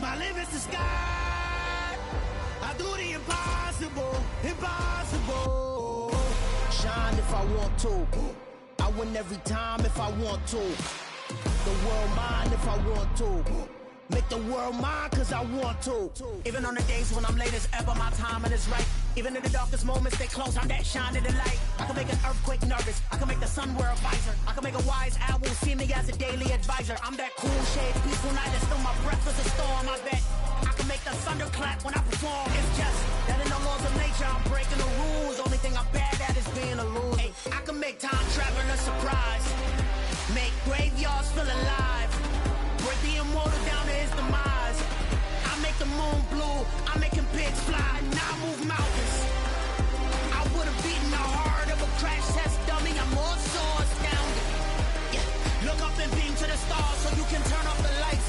My limit's the sky. I do the impossible, impossible. Shine if I want to. I win every time if I want to. The world mine if I want to. Make the world mine cause I want to. Even on the days when I'm late as ever, my timing is right. Even in the darkest moments, stay close, I'm that shining the light. I can make an earthquake nervous, I can make the sun wear a visor. I can make a wise owl see me as a daily advisor. I'm that cool shade, peaceful night, and still my breath is a storm, I bet. I can make the thunder clap when I perform. It's just that in the laws of nature, I'm breaking the rules. Only thing I'm bad at is being a loser. Hey, I can make time travel a surprise. Make graveyards feel alive. Break the immortal down to his demise. I make the moon blue. I'm making pigs fly. Now I move mountains. I would have beaten the heart of a crash test dummy. I'm more so astounded. Yeah. Look up and beam to the stars so you can turn off the lights.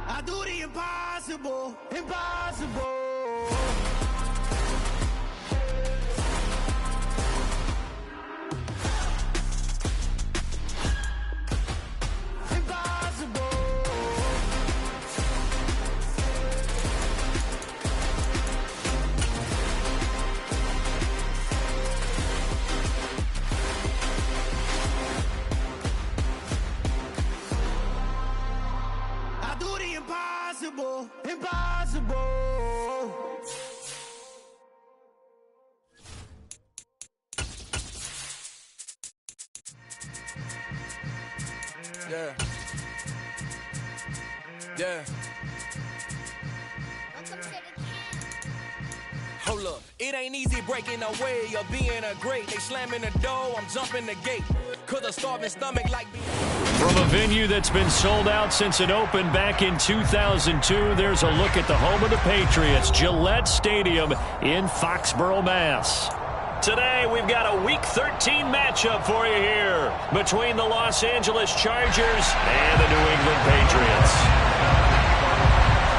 I do the impossible, impossible. Impossible, impossible. Yeah. Yeah. Hold up, it ain't easy breaking away or being a great. They slamming the door, I'm jumping the gate. Cause a starving stomach like me. From a venue that's been sold out since it opened back in 2002, there's a look at the home of the Patriots, Gillette Stadium in Foxborough, Mass. Today, we've got a Week 13 matchup for you here between the Los Angeles Chargers and the New England Patriots.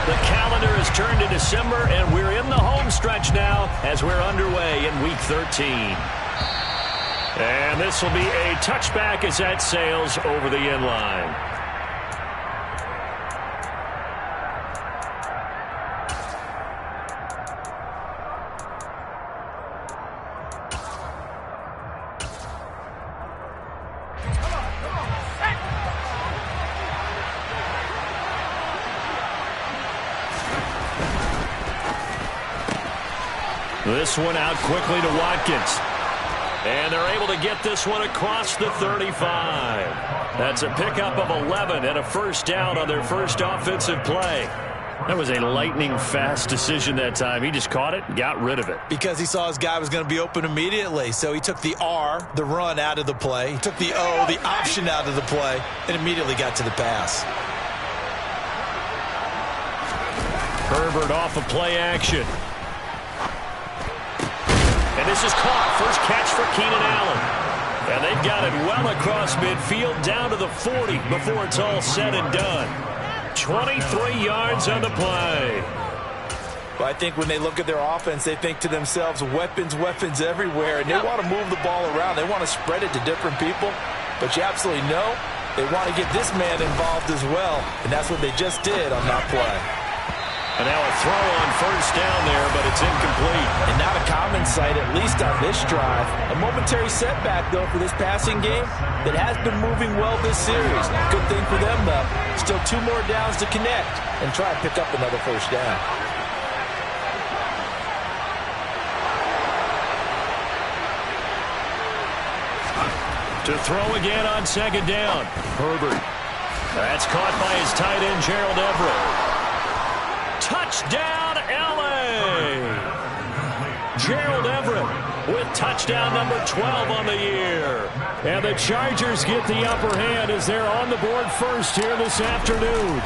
The calendar has turned to December, and we're in the home stretch now as we're underway in Week 13. And this will be a touchback as that sails over the end line. This one out quickly to Watkins. And they're able to get this one across the 35. That's a pickup of 11 and a first down on their first offensive play. That was a lightning-fast decision that time. He just caught it and got rid of it. Because he saw his guy was going to be open immediately. So he took the R, the run, out of the play. He took the O, the option, out of the play, and immediately got to the pass. Herbert off of play action. And this is caught. First catch for Keenan Allen. And they've got it well across midfield down to the 40 before it's all said and done. 23 yards on the play. Well, I think when they look at their offense, they think to themselves, weapons, weapons everywhere. And they want to move the ball around. They want to spread it to different people. But you absolutely know they want to get this man involved as well. And that's what they just did on that play. And now a throw on first down there, but it's incomplete. And not a common sight, at least on this drive. A momentary setback, though, for this passing game that has been moving well this series. Good thing for them, though. Still 2 more downs to connect and try and pick up another first down. To throw again on second down. Herbert. That's caught by his tight end, Gerald Everett. Touchdown, L.A. Gerald Everett with touchdown number 12 on the year. And the Chargers get the upper hand as they're on the board first here this afternoon.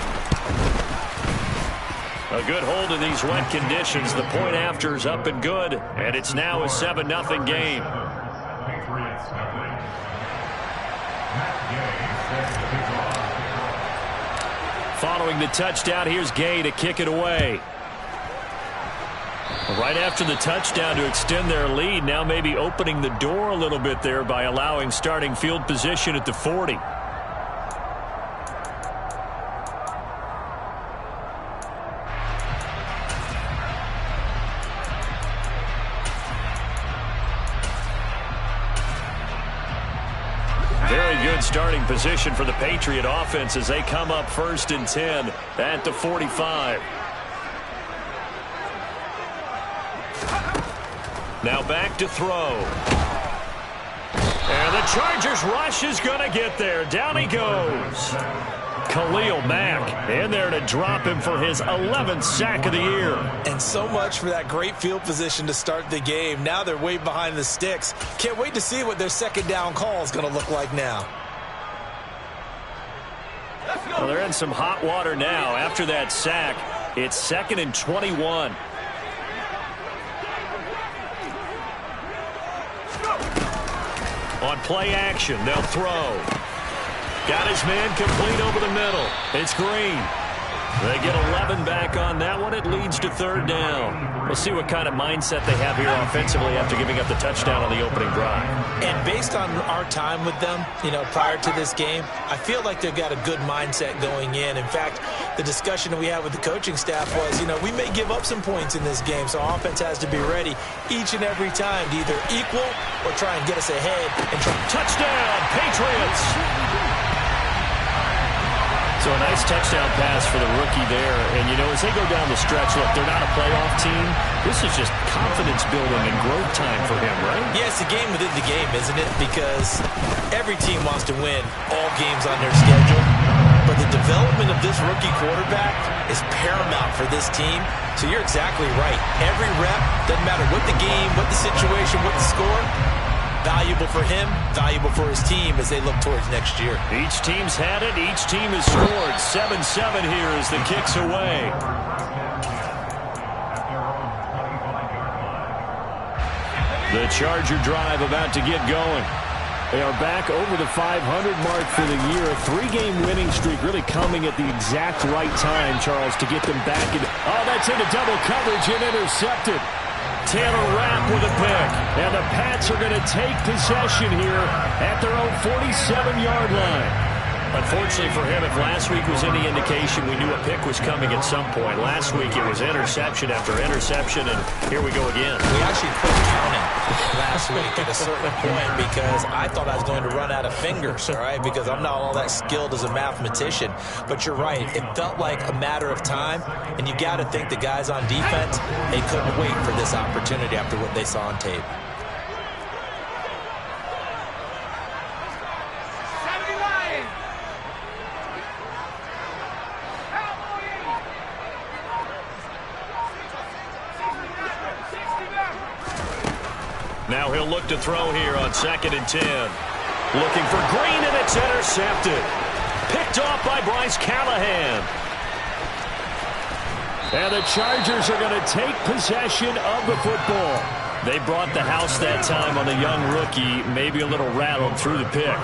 A good hold in these wet conditions. The point after is up and good, and it's now a 7-0 game. Following the touchdown, here's Gay to kick it away. Right after the touchdown to extend their lead, now maybe opening the door a little bit there by allowing starting field position at the 40. Very good starting position for the Patriot offense as they come up 1st and 10 at the 45. Now back to throw. And the Chargers rush is going to get there. Down he goes. Khalil Mack in there to drop him for his 11th sack of the year. And so much for that great field position to start the game. Now they're way behind the sticks. Can't wait to see what their second down call is going to look like now. Well, they're in some hot water now. After that sack, it's 2nd and 21. On play action, they'll throw. Got his man complete over the middle. It's Green. They get 11 back on that one. It leads to 3rd down. We'll see what kind of mindset they have here offensively after giving up the touchdown on the opening drive. And based on our time with them, prior to this game, I feel like they've got a good mindset going in. In fact, the discussion that we had with the coaching staff was, we may give up some points in this game, so offense has to be ready each and every time to either equal or try and get us ahead. And touchdown, Patriots! So a nice touchdown pass for the rookie there. And, as they go down the stretch, look, they're not a playoff team. This is just confidence building and growth time for him, right? Yeah, it's a game within the game, isn't it? Because every team wants to win all games on their schedule. But the development of this rookie quarterback is paramount for this team. So you're exactly right. Every rep, doesn't matter what the game, what the situation, what the score, valuable for him, valuable for his team as they look towards next year. Each team's had it. Each team has scored. 7-7 here as the kick's away. The Charger drive about to get going. They are back over the 500 mark for the year. A 3-game winning streak really coming at the exact right time, Charles, to get them back. Oh, that's into double coverage and intercepted. Taylor Rapp with a pick. And the Pats are going to take possession here at their own 47-yard line. Unfortunately for him, if last week was any indication, we knew a pick was coming at some point. Last week it was interception after interception, and here we go again. We actually quit counting last week at a certain point because I thought I was going to run out of fingers, all right, because I'm not all that skilled as a mathematician. But you're right. It felt like a matter of time, and you got to think the guys on defense, they couldn't wait for this opportunity after what they saw on tape. Now he'll look to throw here on 2nd and 10. Looking for Green, and it's intercepted. Picked off by Bryce Callahan. And the Chargers are going to take possession of the football. They brought the house that time on the young rookie, maybe a little rattled through the pick.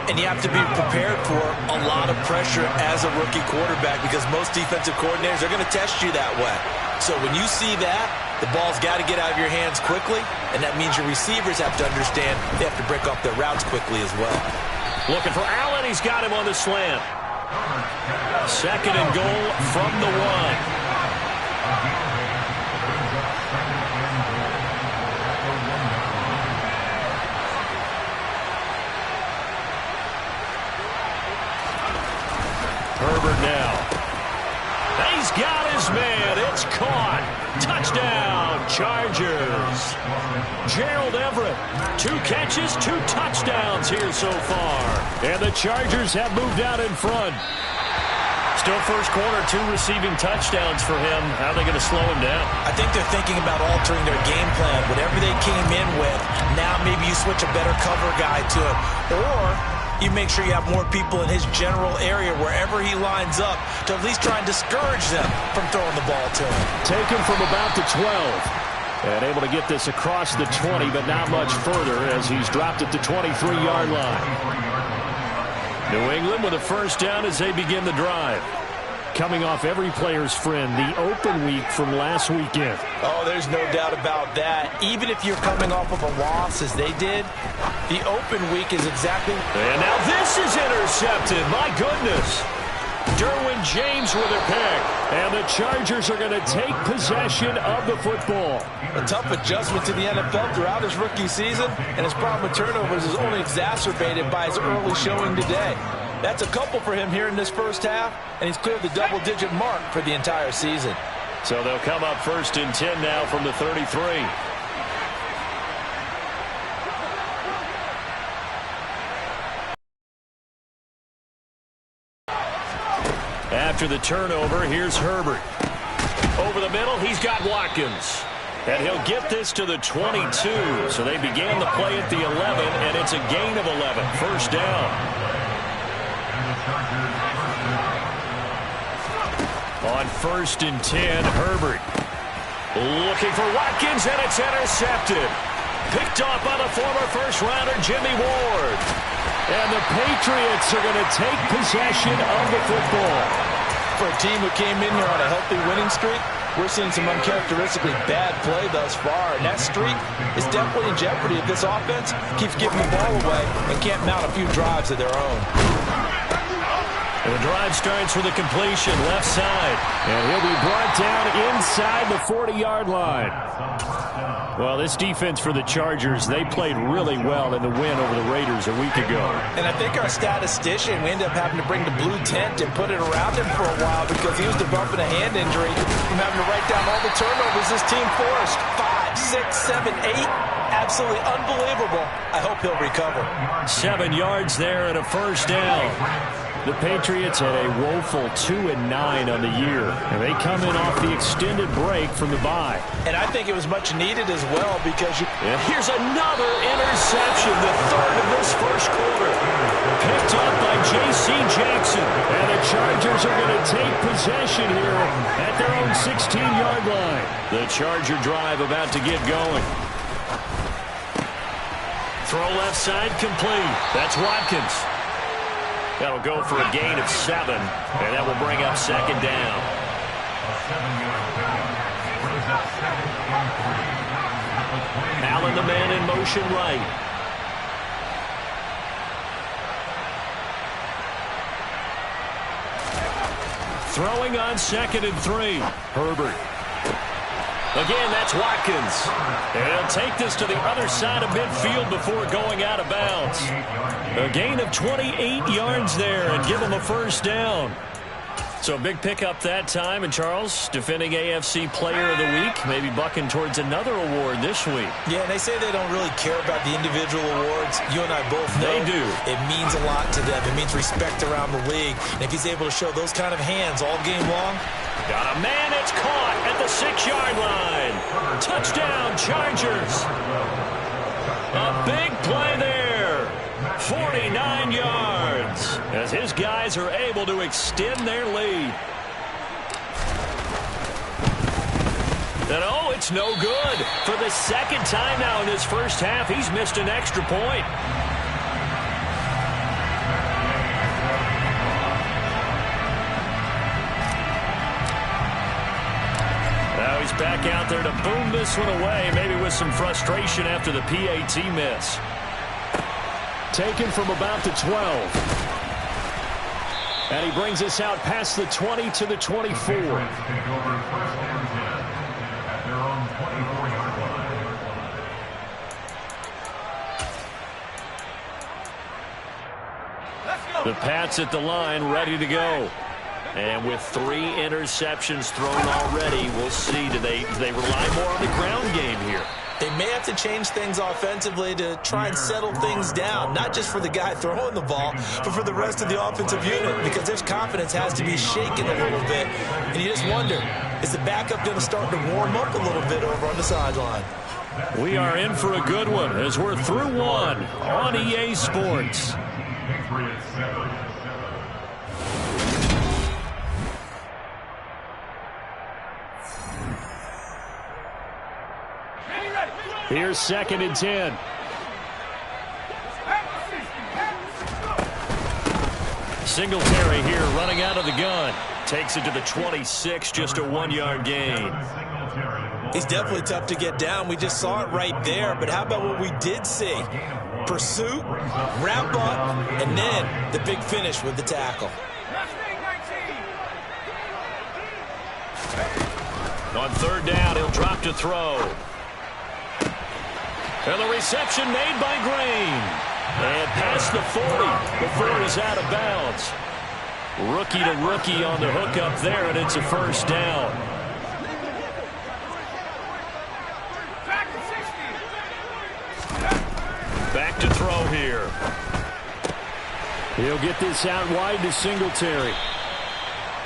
And you have to be prepared for a lot of pressure as a rookie quarterback because most defensive coordinators are going to test you that way. So when you see that, the ball's got to get out of your hands quickly, and that means your receivers have to understand they have to break off their routes quickly as well. Looking for Allen. He's got him on the slant. 2nd and goal from the 1. Herbert now. He's got his man. It's caught. Touchdown, Chargers. Gerald Everett, 2 catches, 2 touchdowns here so far. And the Chargers have moved out in front. Still first quarter, 2 receiving touchdowns for him. How are they going to slow him down? I think they're thinking about altering their game plan. Whatever they came in with, now maybe you switch a better cover guy to him. Or you make sure you have more people in his general area wherever he lines up to at least try and discourage them from throwing the ball to him. Taken from about the 12. And able to get this across the 20, but not much further as he's dropped at the 23-yard line. New England with a first down as they begin the drive. coming off every player's friend, the open week from last weekend. Oh, there's no doubt about that. Even if you're coming off of a loss as they did, the open week is exactly... And now this is intercepted. My goodness. Derwin James with a pick. And the Chargers are going to take possession of the football. A tough adjustment to the NFL throughout his rookie season, and his problem with turnovers is only exacerbated by his early showing today. That's a couple for him here in this first half, and he's cleared the double-digit mark for the entire season. So they'll come up 1st and 10 now from the 33. After the turnover, here's Herbert. Over the middle, he's got Watkins. And he'll get this to the 22. So they began the play at the 11, and it's a gain of 11. First down. On 1st and 10, Herbert. Looking for Watkins, and it's intercepted. Picked off by the former first-rounder, Jimmy Ward. And the Patriots are going to take possession of the football. For a team who came in here on a healthy winning streak, we're seeing some uncharacteristically bad play thus far. And that streak is definitely in jeopardy if this offense keeps giving the ball away and can't mount a few drives of their own. And the drive starts with a completion left side. And he'll be brought down inside the 40-yard line. Well, this defense for the Chargers, they played really well in the win over the Raiders a week ago. And I think our statistician, we ended up having to bring the blue tent and put it around him for a while because he was developing a hand injury from having to write down all the turnovers his team forced. 5, 6, 7, 8. Absolutely unbelievable. I hope he'll recover. 7 yards there and a first down. The Patriots had a woeful 2-9 on the year, and they come in off the extended break from the bye. And I think it was much needed as well because And here's another interception, the third of this first quarter. Picked up by J.C. Jackson, and the Chargers are going to take possession here at their own 16-yard line. The Charger drive about to get going. Throw left side complete. That's Watkins. That'll go for a gain of 7, and that will bring up second down. Allen, the man in motion right. Throwing on 2nd and 3. Herbert. Again, that's Watkins. And he'll take this to the other side of midfield before going out of bounds. A gain of 28 yards there and give him a first down. So a big pickup that time. And Charles, defending AFC Player of the Week, maybe bucking towards another award this week. Yeah, and they say they don't really care about the individual awards. You and I both know they do. It means a lot to them. It means respect around the league. And if he's able to show those kind of hands all game long. Got a man, it's caught at the 6-yard line. Touchdown, Chargers. A big play there. 49 yards as his guys are able to extend their lead. And oh, it's no good. For the second time now in his first half, he's missed an extra point. Now he's back out there to boom this one away, maybe with some frustration after the PAT miss. Taken from about the 12. And he brings us out past the 20 to the 24. The Pats at the line, ready to go. And with 3 interceptions thrown already, we'll see. Do they rely more on the ground game here? They may have to change things offensively to try and settle things down, not just for the guy throwing the ball, but for the rest of the offensive unit, because their confidence has to be shaken a little bit. And you just wonder, is the backup going to start to warm up a little bit over on the sideline? We are in for a good one as we're through one on EA Sports. Here's 2nd and 10. Singletary here running out of the gun. takes it to the 26, just a 1-yard gain. He's definitely tough to get down. We just saw it right there. But how about what we did see? Pursuit, wrap up, and then the big finish with the tackle. On third down, he'll drop to throw. And the reception made by Green. And past the 40 before he's out of bounds. Rookie to rookie on the hook up there, and it's a first down. Back to throw here. He'll get this out wide to Singletary.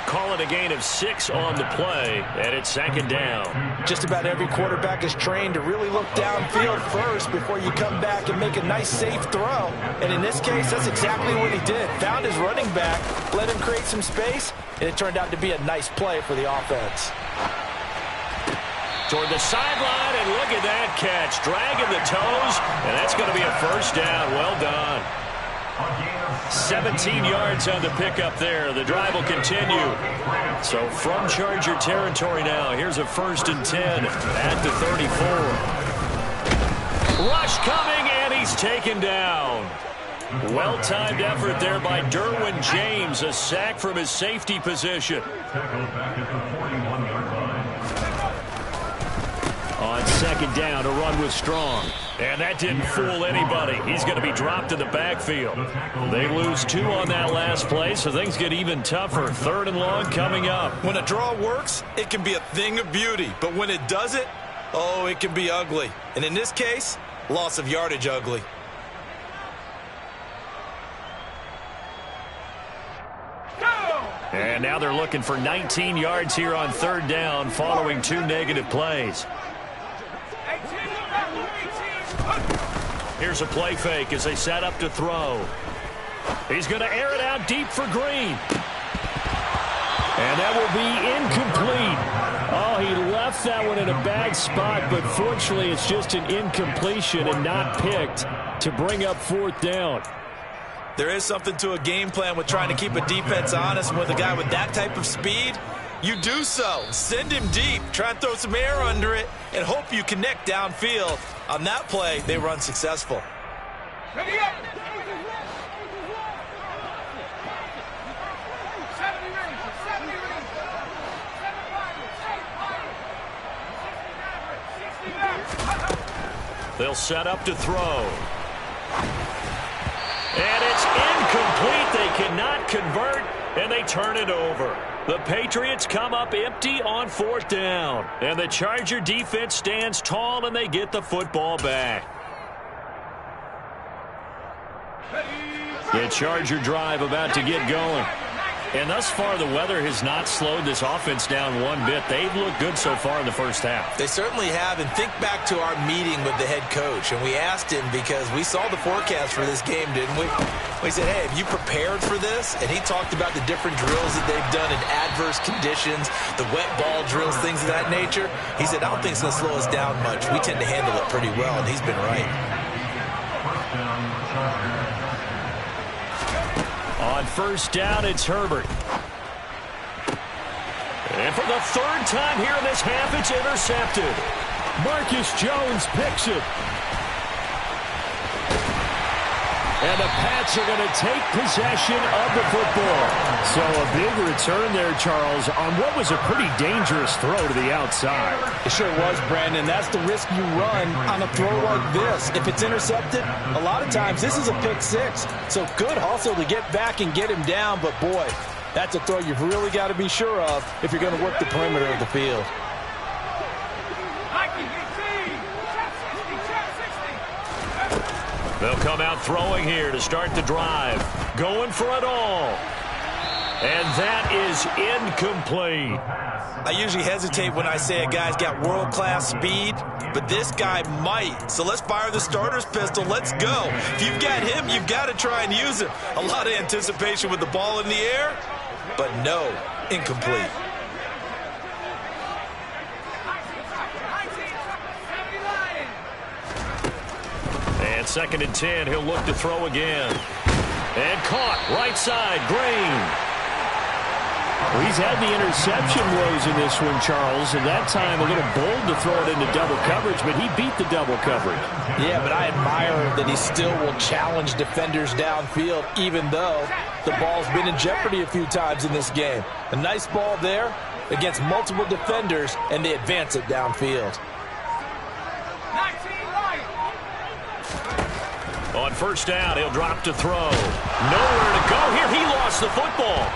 Call it a gain of 6 on the play, and it's second down. Just about every quarterback is trained to really look downfield first before you come back and make a nice, safe throw. And in this case, that's exactly what he did. Found his running back, let him create some space, and it turned out to be a nice play for the offense. Toward the sideline, and look at that catch. Dragging the toes, and that's going to be a first down. Well done. 17 yards on the pickup there. The drive will continue. So from Charger territory now, here's a 1st and 10 at the 34. Rush coming, and he's taken down. Well-timed effort there by Derwin James. A sack from his safety position. On second down, a run with Strong. And that didn't fool anybody. He's going to be dropped in the backfield. They lose 2 on that last play, so things get even tougher. 3rd and long coming up. When a draw works, it can be a thing of beauty. But when it doesn't, oh, it can be ugly. And in this case, loss of yardage ugly. And now they're looking for 19 yards here on 3rd down following 2 negative plays. Here's a play fake as they set up to throw. He's going to air it out deep for Green. And that will be incomplete. Oh, he left that one in a bad spot, but fortunately it's just an incompletion and not picked to bring up 4th down. There is something to a game plan with trying to keep a defense honest. And with a guy with that type of speed, you do so. Send him deep. Try and throw some air under it and hope you connect downfield. On that play, they run successful. Ready up. They'll set up to throw. And it's incomplete. They cannot convert, and they turn it over. The Patriots come up empty on 4th down. And the Charger defense stands tall, and they get the football back. The Charger drive about to get going. And thus far, the weather has not slowed this offense down one bit. They've looked good so far in the first half. They certainly have. And think back to our meeting with the head coach. And we asked him because we saw the forecast for this game, didn't we? We said, hey, have you prepared for this? And he talked about the different drills that they've done in adverse conditions, the wet ball drills, things of that nature. He said, I don't think it's going to slow us down much. We tend to handle it pretty well, and he's been right. On 1st down, it's Herbert. And for the 3rd time here in this half, it's intercepted. Marcus Jones picks it. And the Pats are going to take possession of the football. So a big return there, Charles, on what was a pretty dangerous throw to the outside. It sure was, Brandon. That's the risk you run on a throw like this. If it's intercepted, a lot of times this is a pick 6. So good hustle to get back and get him down. But, boy, that's a throw you've really got to be sure of if you're going to work the perimeter of the field. They'll come out throwing here to start the drive. Going for it all. And that is incomplete. I usually hesitate when I say a guy's got world-class speed, but this guy might. So let's fire the starter's pistol. Let's go. If you've got him, you've got to try and use him. A lot of anticipation with the ball in the air, but no, incomplete. And 2nd and 10, he'll look to throw again. And caught right side, Green. Well, he's had the interception woes in this one, Charles, and that time a little bold to throw it into double coverage, but he beat the double coverage. Yeah, but I admire that he still will challenge defenders downfield, even though the ball's been in jeopardy a few times in this game. A nice ball there against multiple defenders, and they advance it downfield. On first down, he'll drop to throw. Nowhere to go here. He lost the football.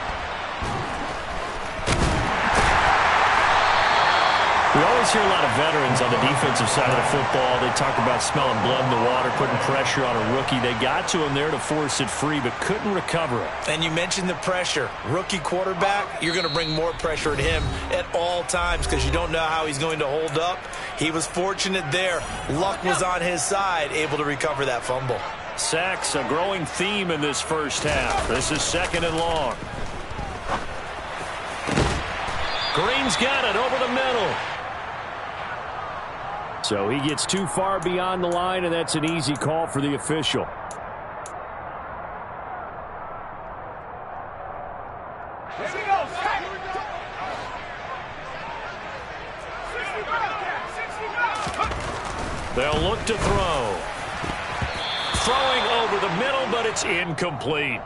We always hear a lot of veterans on the defensive side of the football. They talk about smelling blood in the water, putting pressure on a rookie. They got to him there to force it free, but couldn't recover it. And you mentioned the pressure. Rookie quarterback, you're going to bring more pressure at him at all times because you don't know how he's going to hold up. He was fortunate there. Luck was on his side, able to recover that fumble. Sacks, a growing theme in this first half. This is 2nd and long. Green's got it over the middle. So he gets too far beyond the line, and that's an easy call for the official. They'll look to throw. Throwing over the middle, but it's incomplete.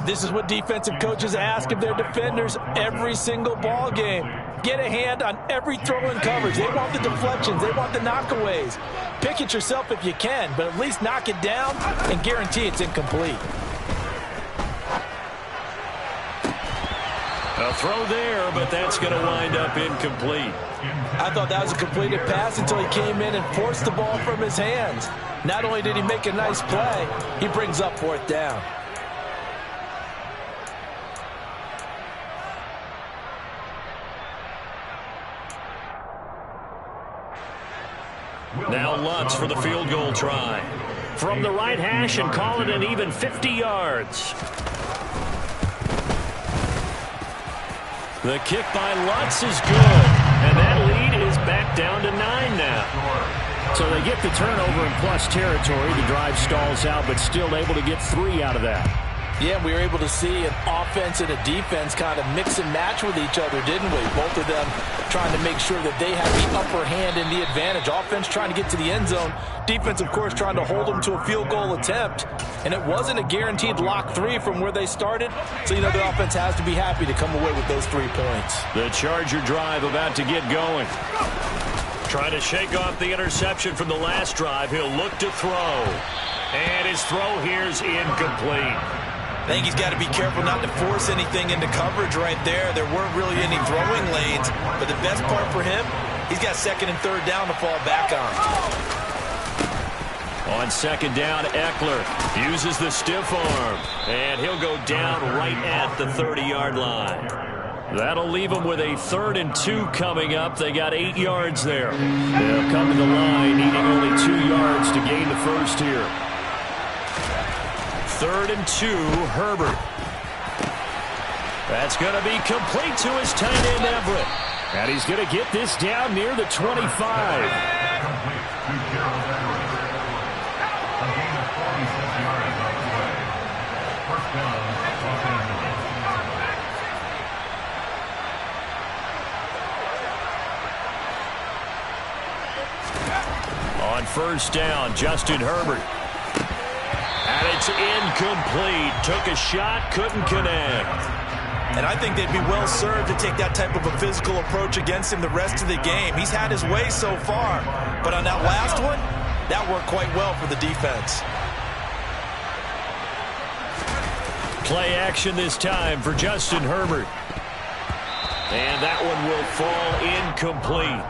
This is what defensive coaches ask of their defenders every single ball game. Get a hand on every throw in coverage. They want the deflections. They want the knockaways. Pick it yourself if you can, but at least knock it down and guarantee it's incomplete. A throw there, but that's going to wind up incomplete. I thought that was a completed pass until he came in and forced the ball from his hands. Not only did he make a nice play, he brings up 4th down. Now Lutz for the field goal try. From the right hash and call it an even 50 yards. The kick by Lutz is good. And that lead is back down to 9 now. So they get the turnover in plus territory. The drive stalls out, but still able to get 3 out of that. Yeah, we were able to see an offense and a defense kind of mix and match with each other, didn't we? Both of them trying to make sure that they had the upper hand and the advantage. Offense trying to get to the end zone. Defense, of course, trying to hold them to a field goal attempt. And it wasn't a guaranteed lock 3 from where they started. So, you know, the offense has to be happy to come away with those 3 points. The Charger drive about to get going. Trying to shake off the interception from the last drive. He'll look to throw. And his throw here's incomplete. I think he's got to be careful not to force anything into coverage right there. There weren't really any throwing lanes, but the best part for him, he's got 2nd and 3rd down to fall back on. On 2nd down, Eckler uses the stiff arm, and he'll go down right at the 30-yard line. That'll leave them with a 3rd and 2 coming up. They got 8 yards there. They'll come to the line, needing only 2 yards to gain the first here. 3rd and 2, Herbert. That's going to be complete to his tight end, Everett. And he's going to get this down near the 25. On first down, Justin Herbert. And it's incomplete. Took a shot, couldn't connect. And I think they'd be well served to take that type of a physical approach against him the rest of the game. He's had his way so far. But on that last one, that worked quite well for the defense. Play action this time for Justin Herbert. And that one will fall incomplete.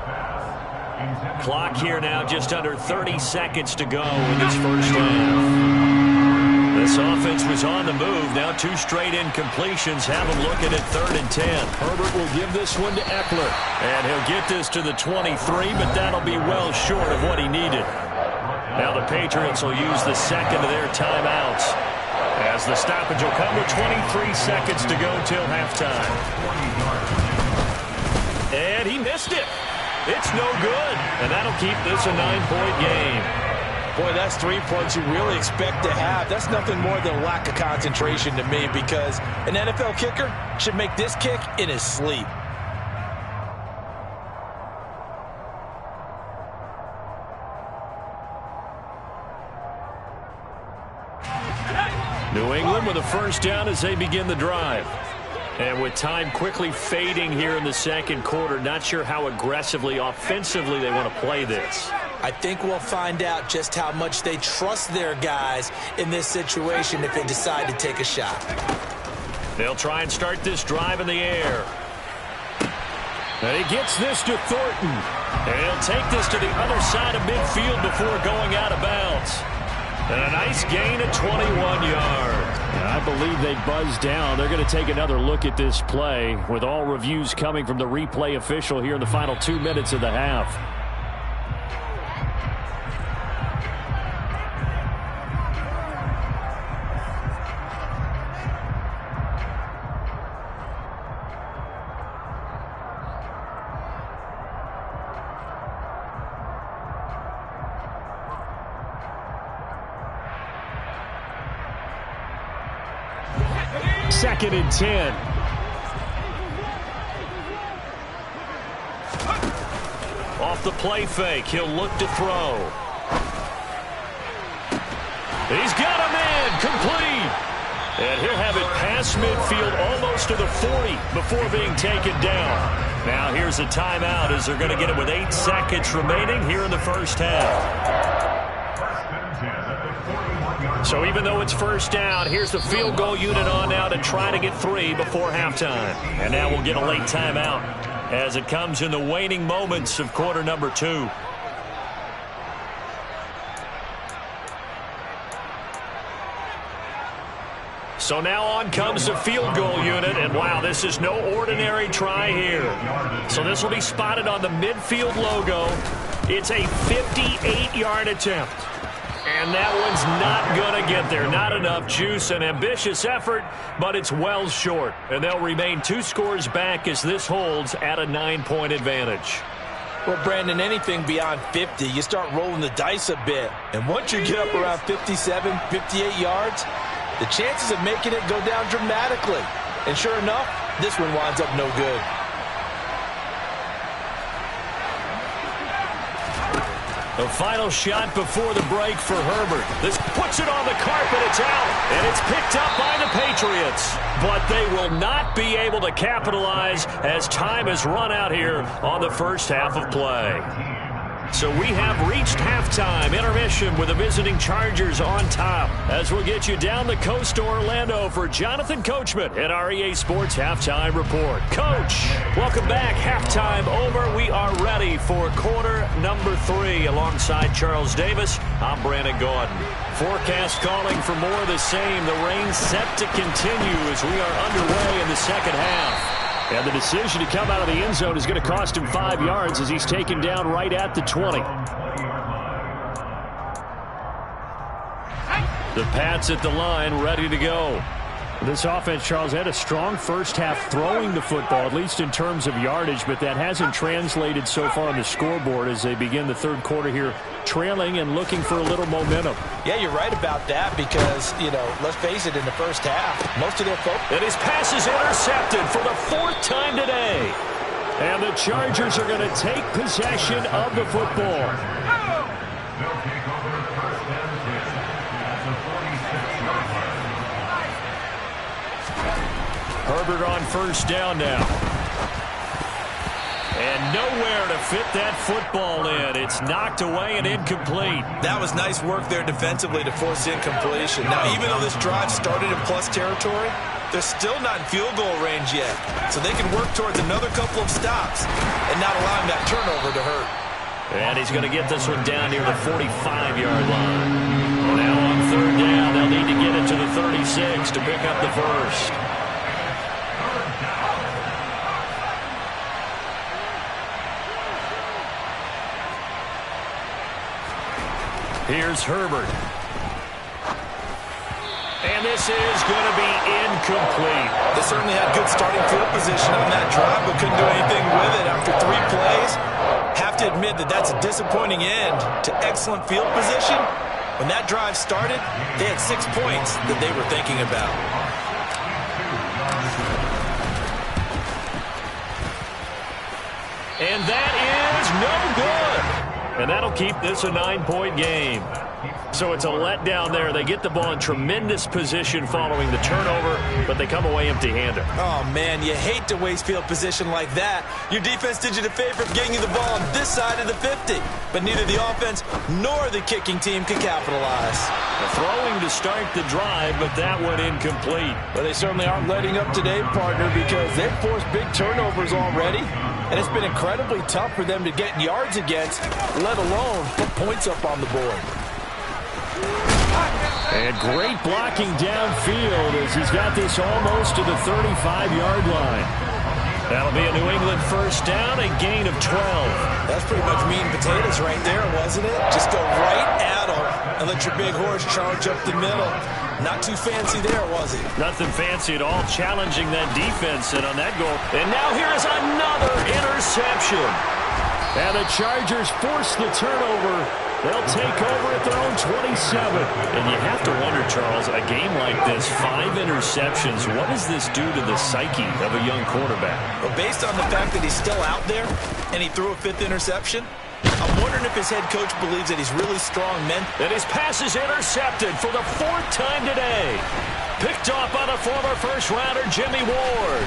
Clock here now, just under 30 seconds to go in this first half. This offense was on the move. Now 2 straight incompletions have them looking at 3rd and 10. Herbert will give this one to Eckler. And he'll get this to the 23, but that'll be well short of what he needed. Now the Patriots will use the 2nd of their timeouts, as the stoppage will come with 23 seconds to go till halftime. And he missed it. It's no good, and that'll keep this a 9-point game. Boy, that's 3 points you really expect to have. That's nothing more than a lack of concentration to me, because an NFL kicker should make this kick in his sleep. New England with a first down as they begin the drive. And with time quickly fading here in the second quarter, not sure how aggressively, offensively they want to play this. I think we'll find out just how much they trust their guys in this situation if they decide to take a shot. They'll try and start this drive in the air. And he gets this to Thornton. And he'll take this to the other side of midfield before going out of bounds. And a nice gain of 21 yards. I believe they buzzed down. They're going to take another look at this play with all reviews coming from the replay official here in the final 2 minutes of the half. Second and 10. Off the play fake, he'll look to throw. He's got a man, complete. And he'll have it past midfield, almost to the 40 before being taken down. Now here's a timeout as they're going to get it with 8 seconds remaining here in the first half. So even though it's first down, here's the field goal unit on now to try to get 3 before halftime. And now we'll get a late timeout as it comes in the waning moments of quarter number 2. So now on comes the field goal unit, and wow, this is no ordinary try here. So this will be spotted on the midfield logo. It's a 58-yard attempt. And that one's not going to get there. Not enough juice. An ambitious effort, but it's well short. And they'll remain 2 scores back as this holds at a 9-point advantage. Well, Brandon, anything beyond 50, you start rolling the dice a bit. And once you get up around 57, 58 yards, the chances of making it go down dramatically. And sure enough, this one winds up no good. The final shot before the break for Herbert. This puts it on the carpet. It's out. And it's picked up by the Patriots. But they will not be able to capitalize as time has run out here on the first half of play. So we have reached halftime. Intermission with the visiting Chargers on top. As we'll get you down the coast to Orlando for Jonathan Coachman at our EA Sports Halftime Report. Coach, welcome back. Halftime over. We are ready for quarter number 3 alongside Charles Davis. I'm Brandon Gaudin. Forecast calling for more of the same. The rain set to continue as we are underway in the second half. And the decision to come out of the end zone is going to cost him 5 yards as he's taken down right at the 20. The Pats at the line, ready to go. This offense, Charles, had a strong first half throwing the football, at least in terms of yardage, but that hasn't translated so far on the scoreboard as they begin the third quarter here, trailing and looking for a little momentum. Yeah, you're right about that because, let's face it, in the first half, most of their focus. And his pass is intercepted for the 4th time today. And the Chargers are going to take possession of the football. Herbert on first down now. And nowhere to fit that football in. It's knocked away and incomplete. That was nice work there defensively to force incompletion. Now, even though this drive started in plus territory, they're still not in field goal range yet. So they can work towards another couple of stops and not allowing that turnover to hurt. And he's going to get this one down near the 45-yard line. Now on third down, they'll need to get it to the 36 to pick up the first. Here's Herbert. And this is going to be incomplete. They certainly had good starting field position on that drive, but couldn't do anything with it after 3 plays. Have to admit that that's a disappointing end to excellent field position. When that drive started, they had 6 points that they were thinking about. And that is no good. And that'll keep this a 9-point game. So it's a letdown there. They get the ball in tremendous position following the turnover, but they come away empty-handed. Oh, man, you hate to waste field position like that. Your defense did you the favor of getting you the ball on this side of the 50. But neither the offense nor the kicking team could capitalize. Throwing to start the drive, but that one incomplete. Well, they certainly aren't letting up today, partner, because they've forced big turnovers already. And it's been incredibly tough for them to get yards against, let alone put points up on the board. And great blocking downfield as he's got this almost to the 35-yard line. That'll be a New England first down, a gain of 12. That's pretty much meat and potatoes right there, wasn't it? Just go right at them and let your big horse charge up the middle. Not too fancy there, was it? Nothing fancy at all, challenging that defense and on that goal. And now here is another interception. And the Chargers force the turnover. They'll take over at their own 27. And you have to wonder, Charles, a game like this, 5 interceptions, what does this do to the psyche of a young quarterback? Well, based on the fact that he's still out there and he threw a 5th interception, I'm wondering if his head coach believes that he's really strong mentally. And his pass is intercepted for the 4th time today. Picked off by the former first-rounder Jimmy Ward.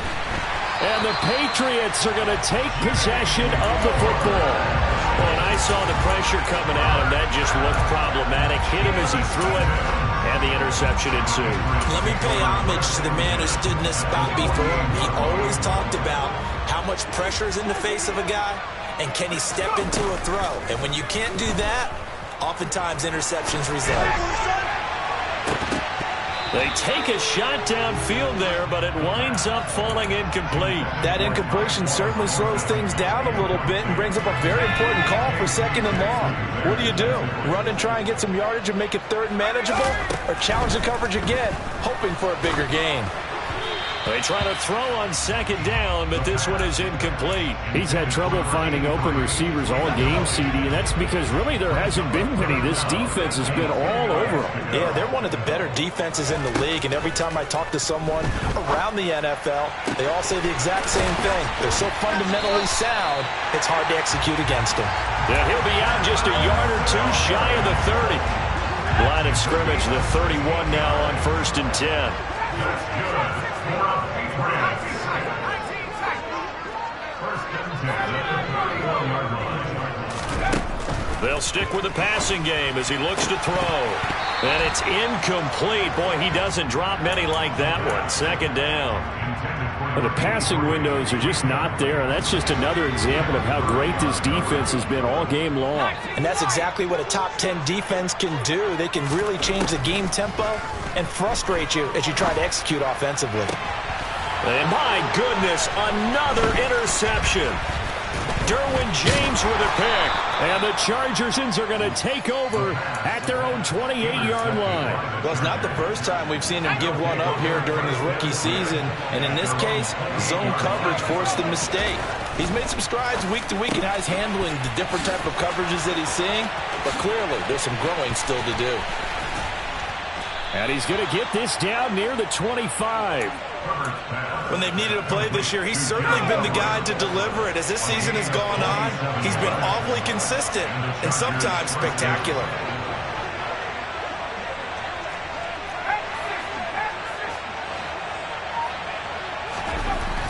And the Patriots are going to take possession of the football. When I saw the pressure coming at him, that just looked problematic. Hit him as he threw it, and the interception ensued. Let me pay homage to the man who stood in this spot before. He always talked about how much pressure is in the face of a guy, and can he step into a throw. And when you can't do that, oftentimes interceptions result. They take a shot downfield there, but it winds up falling incomplete. That incompletion certainly slows things down a little bit and brings up a very important call for 2nd and long. What do? Run and try and get some yardage and make it 3rd and manageable? Or challenge the coverage again, hoping for a bigger gain? They try to throw on 2nd down, but this one is incomplete. He's had trouble finding open receivers all game, CD, and that's because really there hasn't been many. This defense has been all over them. Yeah, they're one of the better defenses in the league, and every time I talk to someone around the NFL, they all say the exact same thing. They're so fundamentally sound, it's hard to execute against them. Yeah, he'll be out just a yard or two shy of the 30. Line of scrimmage, the 31 now on 1st and 10. They'll stick with the passing game as he looks to throw. And it's incomplete. Boy, he doesn't drop many like that one. 2nd down. Well, the passing windows are just not there. And that's just another example of how great this defense has been all game long. And that's exactly what a top 10 defense can do. They can really change the game tempo and frustrate you as you try to execute offensively. And my goodness, another interception. Derwin James with a pick. And the Chargers are going to take over at their own 28-yard line. Well, it's not the first time we've seen him give one up here during his rookie season. And in this case, zone coverage forced the mistake. He's made some strides week to week in how he's handling the different type of coverages that he's seeing. But clearly, there's some growing still to do. And he's going to get this down near the 25. When they've needed a play this year, he's certainly been the guy to deliver it. As this season has gone on, he's been awfully consistent and sometimes spectacular.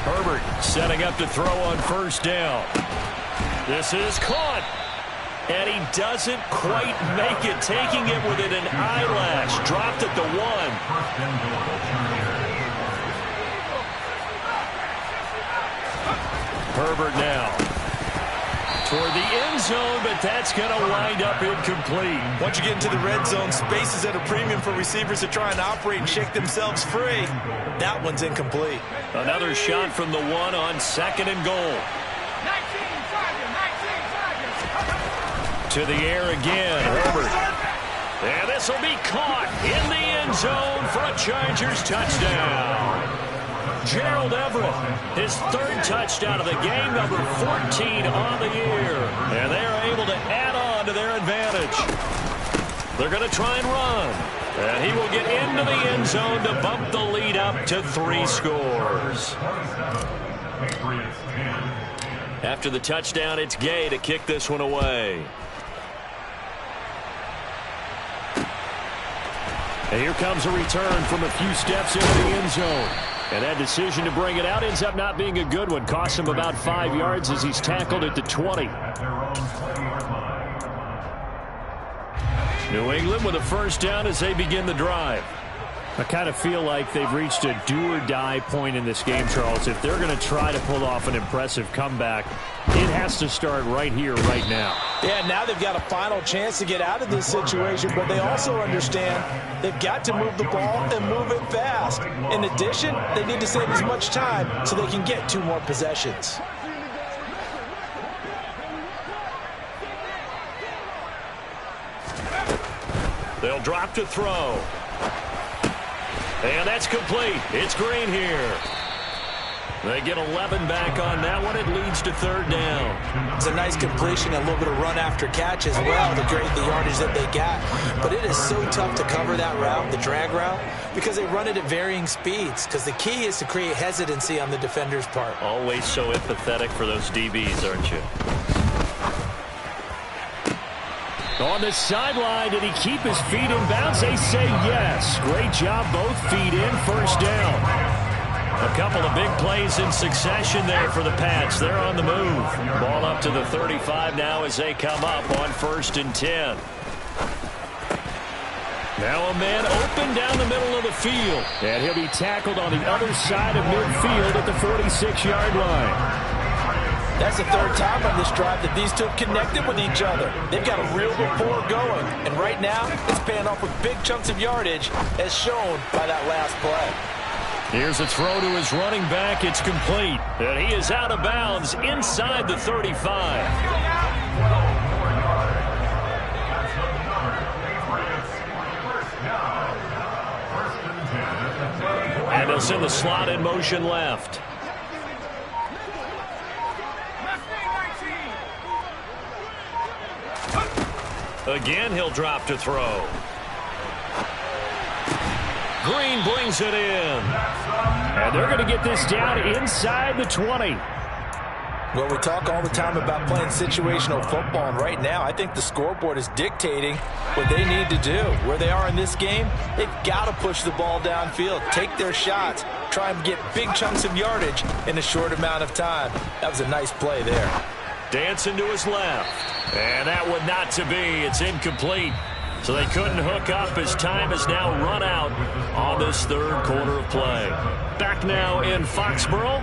Herbert setting up to throw on 1st down. This is caught. And he doesn't quite make it, taking it within an eyelash. Dropped at the 1. Herbert now toward the end zone, but that's going to wind up incomplete. Once you get into the red zone, space is at a premium for receivers to try and operate and shake themselves free. That one's incomplete. Another shot from the 1 on 2nd and goal. To the air again, Herbert. And this will be caught in the end zone for a Chargers touchdown. Gerald Everett, his third touchdown of the game, number 14 on the year. And they are able to add on to their advantage. They're going to try and run. And he will get into the end zone to bump the lead up to 3 scores. After the touchdown, it's Gay to kick this one away. And here comes a return from a few steps into the end zone. And that decision to bring it out ends up not being a good one. Costs him about 5 yards as he's tackled at the 20. New England with a first down as they begin the drive. I kind of feel like they've reached a do-or-die point in this game, Charles. If they're going to try to pull off an impressive comeback, it has to start right here, right now. Yeah, now they've got a final chance to get out of this situation, but they also understand they've got to move the ball and move it fast. In addition, they need to save as much time so they can get 2 more possessions. They'll drop to throw. And that's complete. It's Green here. They get 11 back on that one. It leads to third down. It's a nice completion, a little bit of run after catch as well to create the yardage that they got. But it is so tough to cover that route, the drag route, because they run it at varying speeds. Because the key is to create hesitancy on the defender's part. Always so empathetic for those DBs, aren't you? On the sideline, did he keep his feet in bounds? They say yes. Great job, both feet in, first down. A couple of big plays in succession there for the Pats. They're on the move. Ball up to the 35 now as they come up on 1st and 10. Now a man open down the middle of the field. And he'll be tackled on the other side of midfield at the 46-yard line. That's the 3rd time on this drive that these 2 have connected with each other. They've got a real rapport going. And right now, it's paying off with big chunks of yardage, as shown by that last play. Here's a throw to his running back. It's complete. And he is out of bounds inside the 35. And they'll send the slot in motion left. Again, he'll drop to throw. Green brings it in. And they're going to get this down inside the 20. Well, we talk all the time about playing situational football, and right now I think the scoreboard is dictating what they need to do. Where they are in this game, they've got to push the ball downfield, take their shots, try and get big chunks of yardage in a short amount of time. That was a nice play there. Dancing to his left. And that one not to be. It's incomplete. So they couldn't hook up as time has now run out on this 3rd quarter of play. Back now in Foxborough.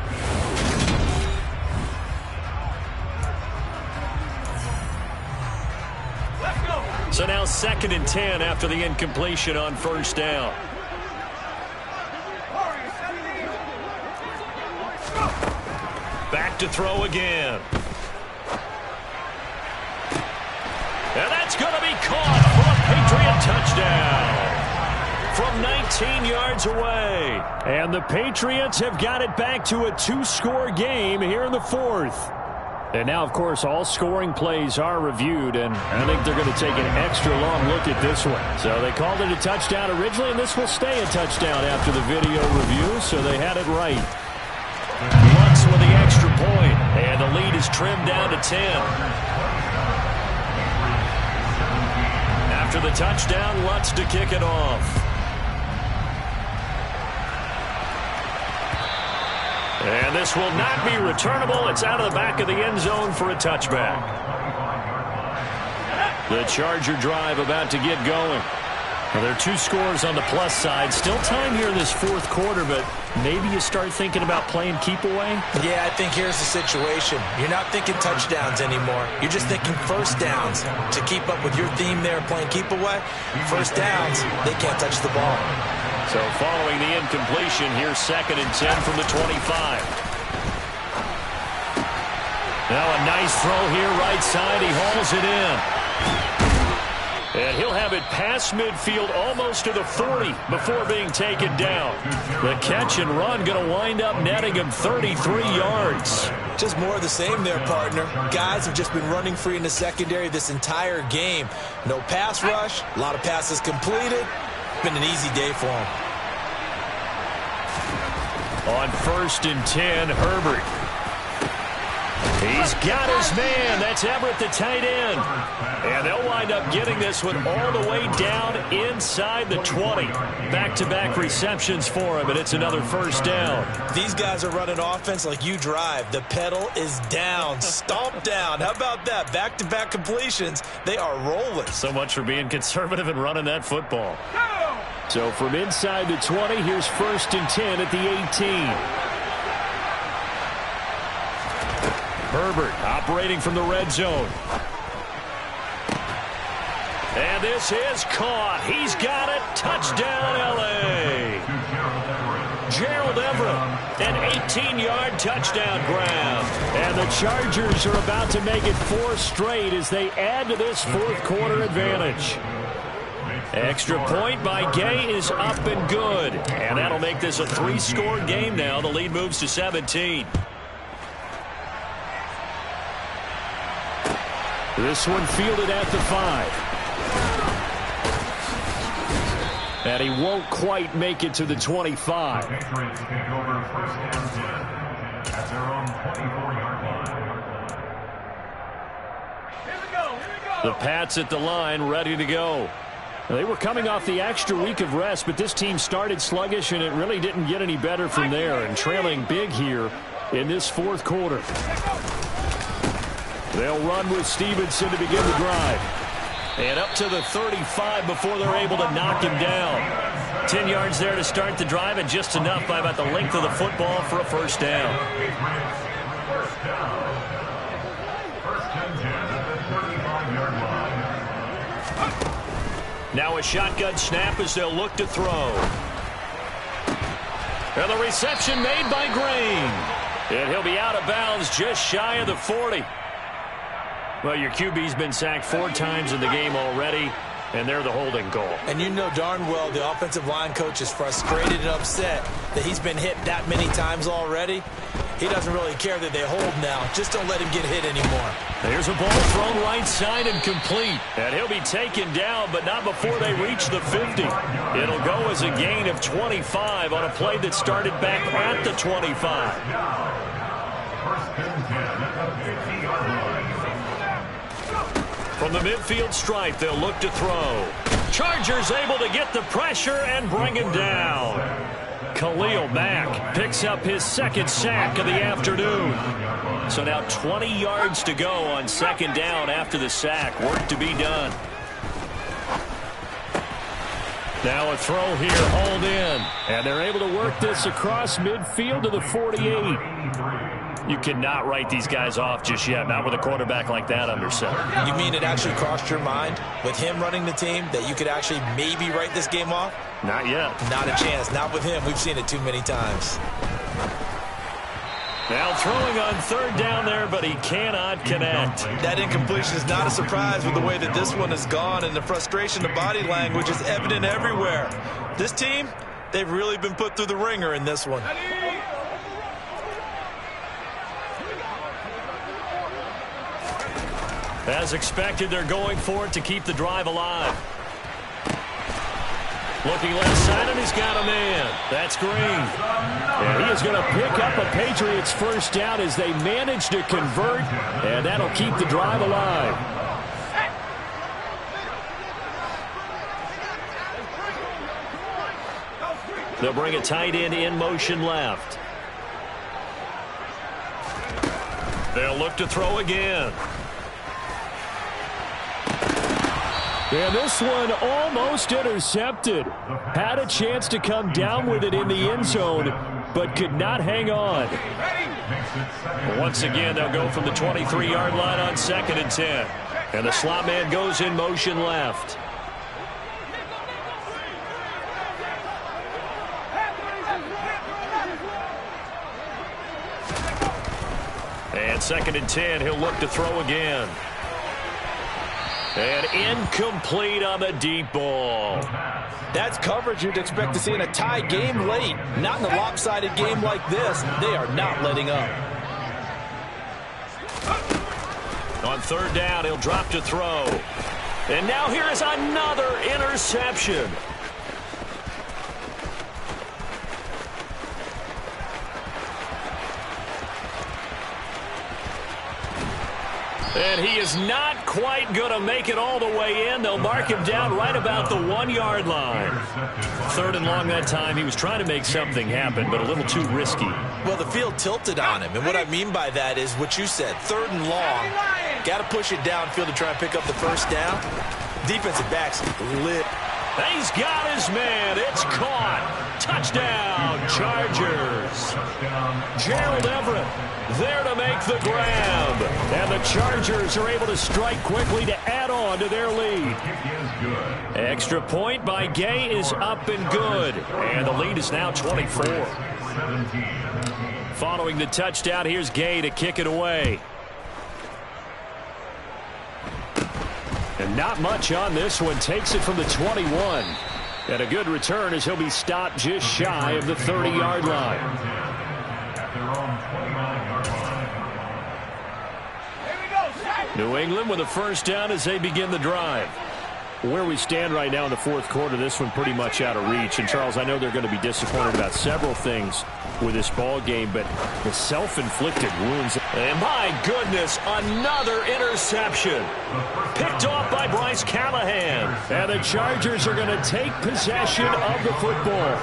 So now 2nd and 10 after the incompletion on 1st down. Back to throw again. And that's going to be caught for a Patriot touchdown from 19 yards away. And the Patriots have got it back to a 2-score game here in the 4th. And now, of course, all scoring plays are reviewed, and I think they're going to take an extra long look at this one. So they called it a touchdown originally, and this will stay a touchdown after the video review, so they had it right. Lutz with the extra point, and the lead is trimmed down to 10. After the touchdown, Lutz to kick it off. And this will not be returnable. It's out of the back of the end zone for a touchback. The Charger drive about to get going. Well, there are 2 scores on the plus side. Still time here in this 4th quarter, but maybe you start thinking about playing keep away? Yeah, I think here's the situation. You're not thinking touchdowns anymore. You're just thinking first downs. To keep up with your theme there, playing keep away, first downs, they can't touch the ball. So following the incompletion, here's 2nd and 10 from the 25. Now a nice throw here right side. He hauls it in. And he'll have it past midfield almost to the 40 before being taken down. The catch and run going to wind up netting him 33 yards. Just more of the same there, partner. Guys have just been running free in the secondary this entire game. No pass rush, a lot of passes completed. Been an easy day for him. On 1st and 10, Herbert. He's got his man. That's Everett, the tight end. And they'll wind up getting this one all the way down inside the 20. Back-to-back receptions for him, and it's another first down. These guys are running offense like you drive. The pedal is down, stomp down. How about that? Back-to-back completions. They are rolling. So much for being conservative and running that football. So from inside the 20, here's 1st and 10 at the 18. Herbert operating from the red zone. And this is caught. He's got it. Touchdown, L.A. Gerald Everett, an 18-yard touchdown grab. And the Chargers are about to make it 4 straight as they add to this fourth quarter advantage. Extra point by Gay is up and good. And that'll make this a 3-score game now. The lead moves to 17. This one fielded at the 5. And he won't quite make it to the 25. The Pats at the line, ready to go. They were coming off the extra week of rest, but this team started sluggish, and it really didn't get any better from there, and trailing big here in this fourth quarter. They'll run with Stevenson to begin the drive. And up to the 35 before they're able to knock him down. 10 yards there to start the drive, and just enough by about the length of the football for a first down. Now a shotgun snap as they'll look to throw. And the reception made by Green. And he'll be out of bounds just shy of the 40. Well, your QB's been sacked 4 times in the game already, and they're the holding goal. And you know darn well the offensive line coach is frustrated and upset that he's been hit that many times already. He doesn't really care that they hold now. Just don't let him get hit anymore. There's a ball thrown right side and complete. And he'll be taken down, but not before they reach the 50. It'll go as a gain of 25 on a play that started back at the 25. From the midfield stripe, they'll look to throw. Chargers able to get the pressure and bring him down. Khalil Mack picks up his 2nd sack of the afternoon. So now 20 yards to go on 2nd down after the sack. Work to be done. Now a throw here, hauled in. And they're able to work this across midfield to the 48. You cannot write these guys off just yet, not with a quarterback like that under center. You mean it actually crossed your mind with him running the team that you could actually maybe write this game off? Not yet. Not a chance. Not with him. We've seen it too many times. Now throwing on 3rd down there, but he cannot connect. That incompletion is not a surprise with the way that this one has gone, and the frustration, the body language is evident everywhere. This team, they've really been put through the ringer in this one. As expected, they're going for it to keep the drive alive. Looking left side, and he's got a man. That's Green. And he is going to pick up a Patriots first down as they manage to convert, and that'll keep the drive alive. They'll bring a tight end in motion left. They'll look to throw again. And this one almost intercepted. Had a chance to come down with it in the end zone, but could not hang on. Once again, they'll go from the 23-yard line on 2nd and 10. And the slot man goes in motion left. And 2nd and 10, he'll look to throw again. And incomplete on the deep ball. That's coverage you'd expect to see in a tie game late. Not in a lopsided game like this. They are not letting up. On third down, he'll drop to throw. And now here is another interception. And he is not quite going to make it all the way in. They'll mark him down right about the 1-yard line. Third and long that time. He was trying to make something happen, but a little too risky. Well, the field tilted on him. And what I mean by that is what you said. Third and long. Got to push it downfield to try and pick up the first down. Defensive backs lit. He's got his man. It's caught. Touchdown, Chargers. Gerald Everett there to make the grab. And the Chargers are able to strike quickly to add on to their lead. Extra point by Gay is up and good. And the lead is now 24. Following the touchdown, here's Gay to kick it away. And not much on this one. Takes it from the 21. And a good return as he'll be stopped just shy of the 30-yard line. New England with a first down as they begin the drive. Where we stand right now in the fourth quarter, this one pretty much out of reach. And, Charles, I know they're going to be disappointed about several things with this ball game, but the self-inflicted wounds. And, my goodness, another interception. Picked off by Bryce Callahan. And the Chargers are going to take possession of the football.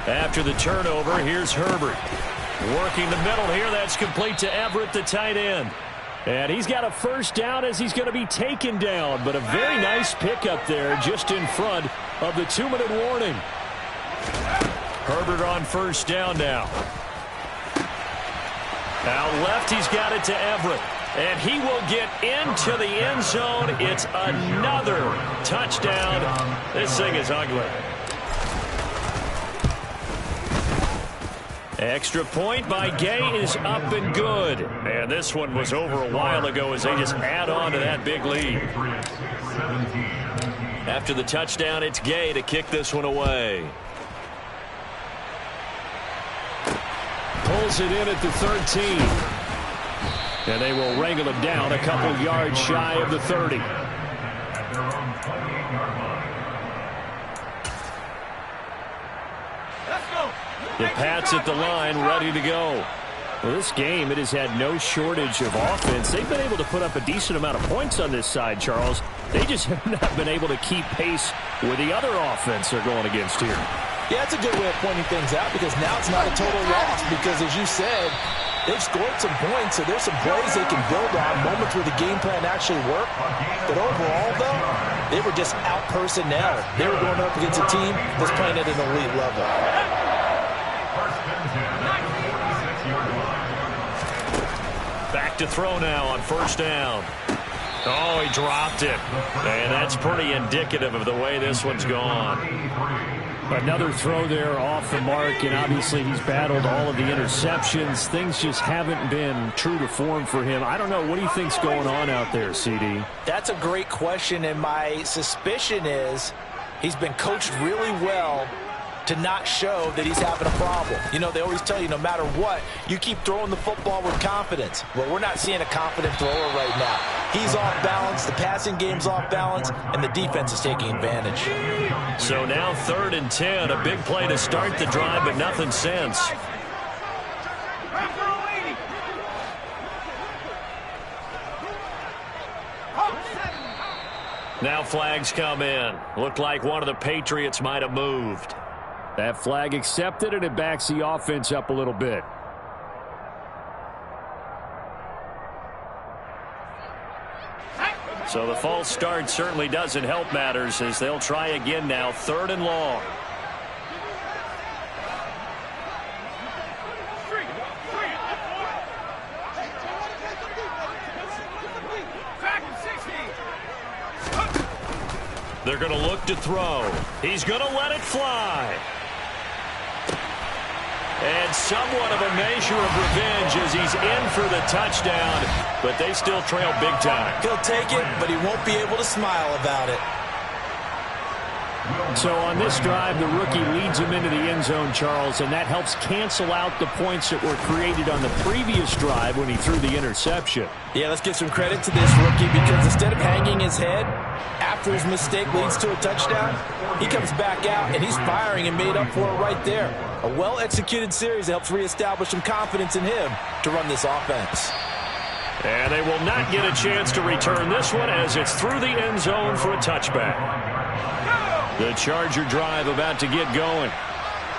After the turnover, here's Herbert. Working the middle here. That's complete to Everett, the tight end. And he's got a first down as he's going to be taken down. But a very nice pickup there just in front of the 2-minute warning. Herbert on first down now. Out left, he's got it to Everett. And he will get into the end zone. It's another touchdown. This thing is ugly. Extra point by Gay is up and good. And this one was over a while ago as they just add on to that big lead. After the touchdown, it's Gay to kick this one away. Pulls it in at the 13. And they will wrangle it down a couple yards shy of the 30. The Pats at the line, ready to go. Well, this game, it has had no shortage of offense. They've been able to put up a decent amount of points on this side, Charles. They just have not been able to keep pace with the other offense they're going against here. Yeah, it's a good way of pointing things out because now it's not a total loss because, as you said, they've scored some points, so there's some plays they can build on, moments where the game plan actually worked. But overall, though, they were just out personnel. They were going up against a team that's playing at an elite level. Back to throw now on first down. Oh, he dropped it. And that's pretty indicative of the way this one's gone. Another throw there off the mark, and obviously he's battled all of the interceptions. Things just haven't been true to form for him. I don't know. What do you think's going on out there, CD? That's a great question, and my suspicion is he's been coached really well to not show that he's having a problem. You know, they always tell you no matter what, you keep throwing the football with confidence. Well, we're not seeing a confident thrower right now. He's off balance, the passing game's off balance, and the defense is taking advantage. So now 3rd and 10, a big play to start the drive, but nothing since. Now flags come in. Looked like one of the Patriots might have moved. That flag accepted, and it backs the offense up a little bit. So the false start certainly doesn't help matters as they'll try again now, 3rd and long. They're going to look to throw. He's going to let it fly. And somewhat of a measure of revenge as he's in for the touchdown, but they still trail big time. He'll take it, but he won't be able to smile about it. So on this drive, the rookie leads him into the end zone, Charles, and that helps cancel out the points that were created on the previous drive when he threw the interception. Yeah, let's give some credit to this rookie because instead of hanging his head after his mistake leads to a touchdown, he comes back out and he's firing and made up for it right there. A well-executed series that helps reestablish some confidence in him to run this offense. And they will not get a chance to return this one as it's through the end zone for a touchback. The Charger drive about to get going.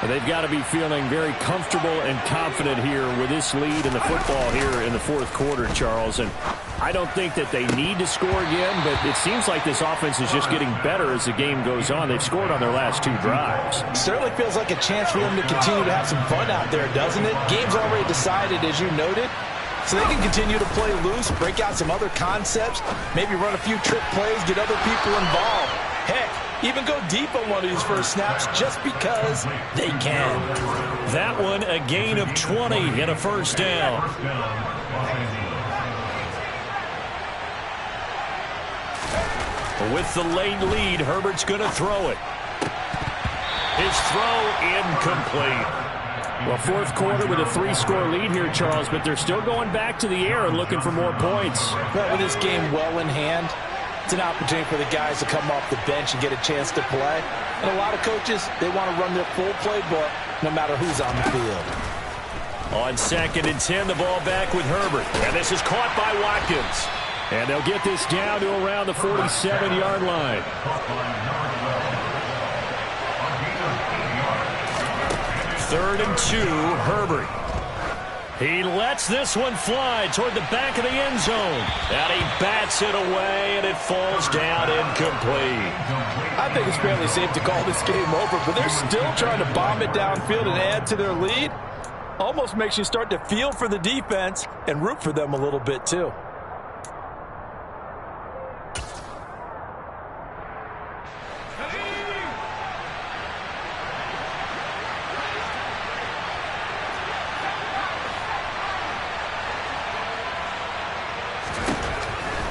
And they've got to be feeling very comfortable and confident here with this lead in the football here in the fourth quarter, Charles. And I don't think that they need to score again, but it seems like this offense is just getting better as the game goes on. They've scored on their last two drives. Certainly feels like a chance for them to continue to have some fun out there, doesn't it? Game's already decided, as you noted. So they can continue to play loose, break out some other concepts, maybe run a few trick plays, get other people involved. Heck, even go deep on one of these first snaps just because they can. That one a gain of 20 and a first down. With the late lead, Herbert's going to throw it. His throw incomplete. Well, fourth quarter with a 3-score lead here, Charles, but they're still going back to the air and looking for more points. But with this game well in hand, it's an opportunity for the guys to come off the bench and get a chance to play. And a lot of coaches, they want to run their full playbook no matter who's on the field. On 2nd and 10, the ball back with Herbert. And this is caught by Watkins. And they'll get this down to around the 47-yard line. 3rd and 2, Herbert. He lets this one fly toward the back of the end zone. And he bats it away, and it falls down incomplete. I think it's fairly safe to call this game over, but they're still trying to bomb it downfield and add to their lead. Almost makes you start to feel for the defense and root for them a little bit, too.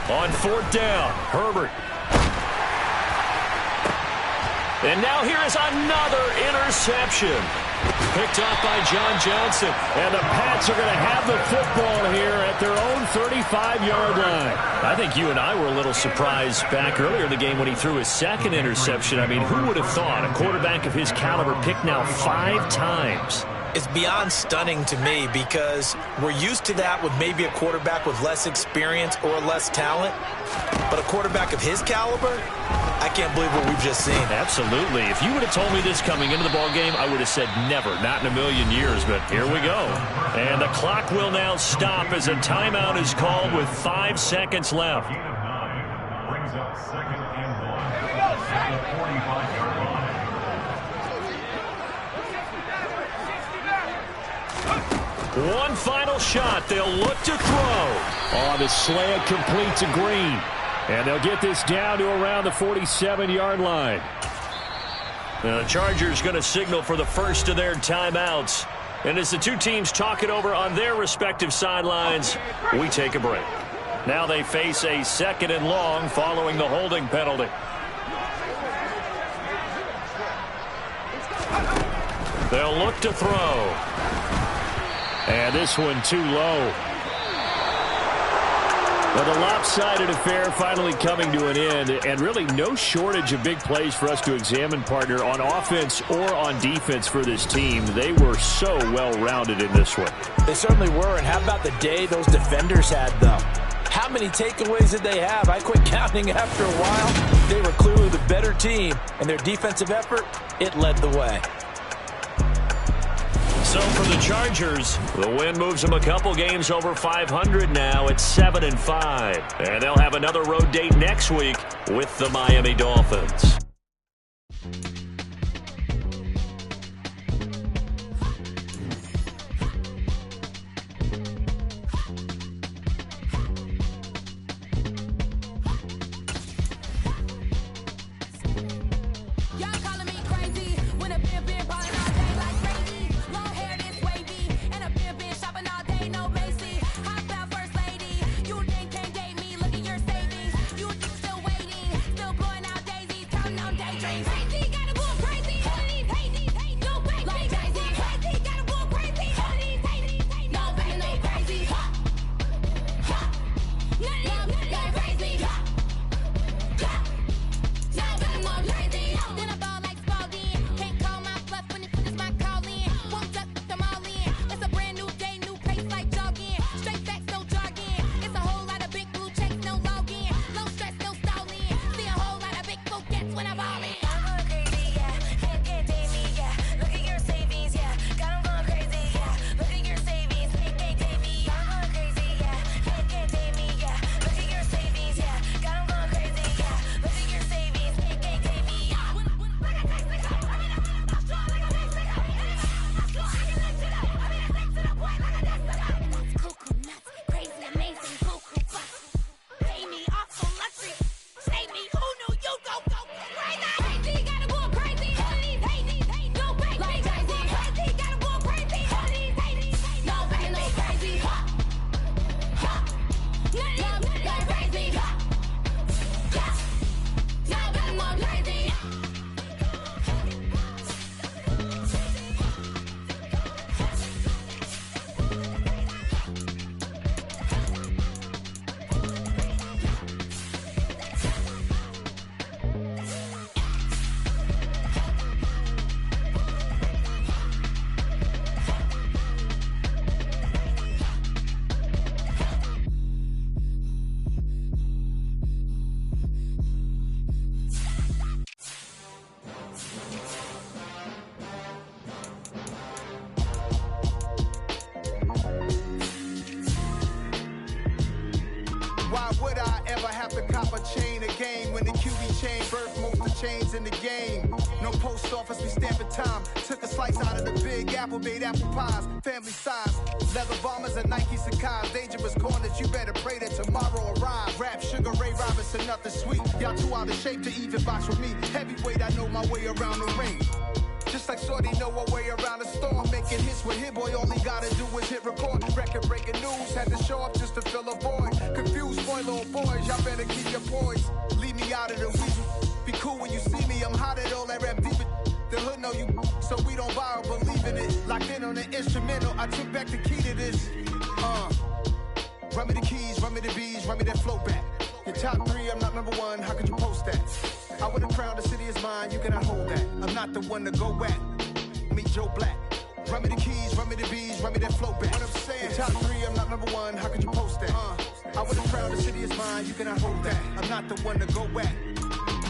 On 4th down, Herbert. And now here is another interception. Picked off by John Johnson. And the Pats are going to have the football here at their own 35-yard line. I think you and I were a little surprised back earlier in the game when he threw his 2nd interception. I mean, who would have thought a quarterback of his caliber picked now 5 times? It's beyond stunning to me because we're used to that with maybe a quarterback with less experience or less talent. But a quarterback of his caliber, I can't believe what we've just seen. Absolutely. If you would have told me this coming into the ball game, I would have said never, not in a million years, but here we go. And the clock will now stop as a timeout is called with 5 seconds left. Brings up 2nd and 45-yard line. One final shot. They'll look to throw. Oh, the slant complete to Green. And they'll get this down to around the 47-yard line. The Chargers going to signal for the first of their timeouts. And as the two teams talk it over on their respective sidelines, we take a break. Now they face a 2nd and long following the holding penalty. They'll look to throw. And this one too low. Well, the lopsided affair finally coming to an end, and really no shortage of big plays for us to examine, partner, on offense or on defense for this team. They were so well-rounded in this one. They certainly were, and how about the day those defenders had, though? How many takeaways did they have? I quit counting after a while. They were clearly the better team, and their defensive effort, it led the way. So for the Chargers, the win moves them a couple games over 500 now at 7-5. And they'll have another road date next week with the Miami Dolphins. Y'all calling me crazy when a been ballin' all day like crazy. Long hair this way, Why would I ever have to cop a chain again when the QB chain birthed most of the chains in the game? No post office, we stamping time. Took a slice out of the Big Apple, made apple pies, family size. Leather bombers and Nike Sacai's. Dangerous corners, you better pray that tomorrow arrive. Rap, Sugar Ray Robinson, nothing sweet. Y'all too out of shape to even box with me. Heavyweight, I know my way around the ring. Just like Shorty know her way around the storm. Making hits with Hit Boy, all he gotta do is hit record. Record breaking news, had to show up just to fill a void. Confused boy, little boys, y'all better keep your poise. Leave me out of the weasel. Be cool when you see me, I'm hot at all that rap deep. The hood know you, so we don't borrow, believe in it. Locked in on the instrumental, I took back the key to this. Run me the keys, run me the bees, run me that flow back. Your top 3, I'm not number 1, how could you post that? I would've crowned the city is mine, you cannot hold that. I'm not the one to go back. Meet Joe Black. Run me the keys, run me the bees, run me that flow back. What I'm saying, your top 3, I'm not number 1, how could you post that? I would've crowned the city is mine, you cannot hold that. I'm not the one to go back.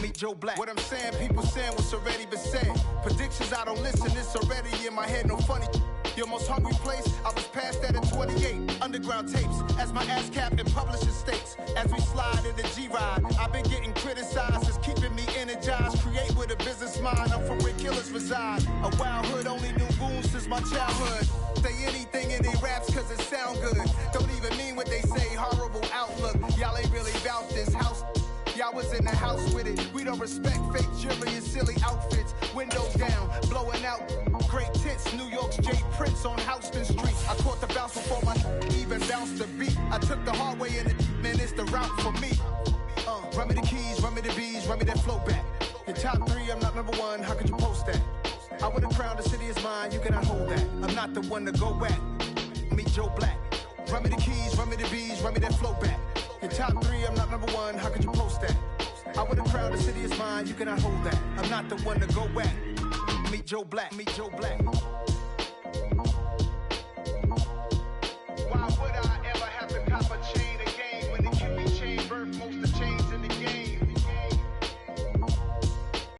Meet Joe Black. What I'm saying, people saying what's already been said. Predictions, I don't listen, it's already in my head, no funny. Your most hungry place, I was past that at 28. Underground tapes, as my ass cap in publishing states. As we slide in the G-Ride, I've been getting criticized, it's keeping me energized. Create with a business mind, I'm from where killers reside. A wild hood, only knew goons since my childhood. Say anything in they raps cause it sound good. Don't even mean what they say, horrible outlook. Y'all ain't really about this house. Y'all was in the house with it. We don't respect fake jewelry and silly outfits. Windows down, blowing out great tits. New York's J. Prince on Houston Street. I caught the bounce before my even bounced the beat. I took the hard way in it, man, it's the route for me. Run me the keys, run me the bees, run me that flow back. Your top 3, I'm not number 1, how could you post that? I would've crowned the city is mine, you cannot hold that. I'm not the one to go back. Meet Joe Black. Run me the keys, run me the bees, run me that flow back. Your top 3, I'm not number 1, how could you post that? I would've crowned the city is mine, you cannot hold that. I'm not the one to go back. Meet Joe Black, meet Joe Black.